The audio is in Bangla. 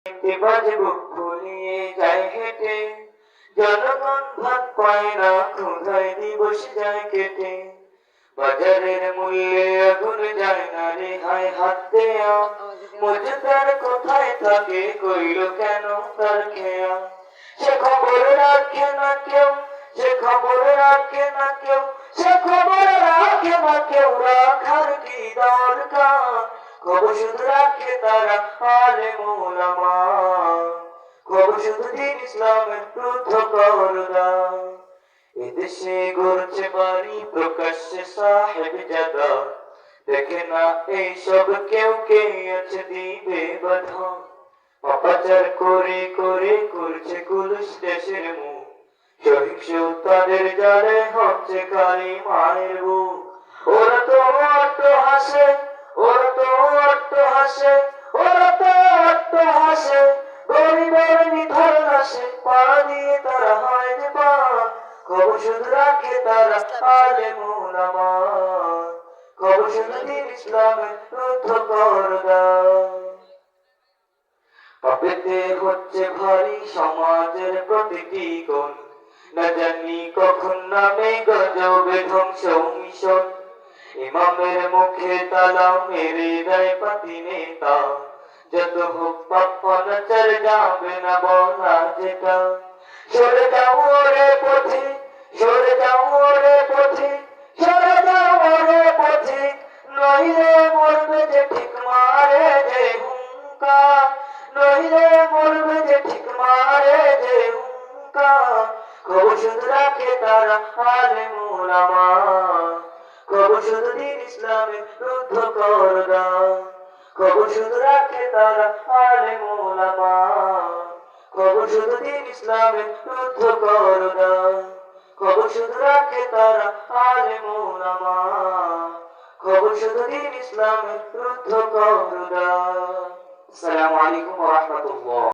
বাজে বুক ফুলিয়ে যায় হেঁটে, জনগণ ভাত পায় না, ক্ষুধায় দিবস যায় কেটে। বাজারের মূল্যে আগুন যায় না রেহাই হাত দেয়া, মজুদার কোথায় থাকে কইল কেন তার খেয়া। সে খবর রাখে না কেউ, সে খবর রাখে না কেউ, সে খবর রাখে না কেউ, রাখার কি দরকার। খবর শুধু রাখে তারা আলেম ওলামা, খবর শুধু দিন ইসলামের ক্রুদ্ধ করুণা। এদেশে গড়ছে বাড়ি প্রকাশ্যে সাহেব জাদা, দেখে না এইসব কেউ কে আছে দিবে বাধা। পাপাচার করে করে করছে কুলুস দেশের মুখ, সহিংসতাদের জালে হচ্ছে কালী মায়ের বুক। ওরা তো অট্ট হাসে, ওরা তো অট্ট হাসে, ওরা তো অট্ট হাসে, গরিবের নিথর লাশে পা দিয়ে তারা হয় যে পার। খবর শুধু রাখে তারা আলেম ওলামা, খবর শুধু দিন ইসলামের ক্রুদ্ধ করুণা। পাপেতে হচ্ছে ভারী সমাজের প্রতিটি কোণ, না জানি কখন নামে গজবে ধ্বংস মিশন। ইমামের মুখে তালা মেরে দেয় পাতি নেতা, যত হোক পাপাচার যাবে না বলা যেটা। সরে যাও রে পথে, সরে যাও রে পথে, সরে যাও রে পথে, নইলে মরবে যে ঠিক মারে যে হুঙ্কা, নইলে মরবে যে ঠিক মারে যে হুঙ্কা। খবর শুধু রাখে তারা আলেম ওলামা, খবর শুধু দিন ইসলামের ক্রুদ্ধ করুণা। খবর শুধু রাখে তারা আলেম ওলামা, খবর শুধু দিন ইসলামের ক্রুদ্ধ করুণা। খবর শুধু রাখে তারা আলেম ওলামা, খবর শুধু দিন ইসলামের ক্রুদ্ধ করুণা। আসসালামু আলাইকুম ওয়া রাহমাতুল্লাহ।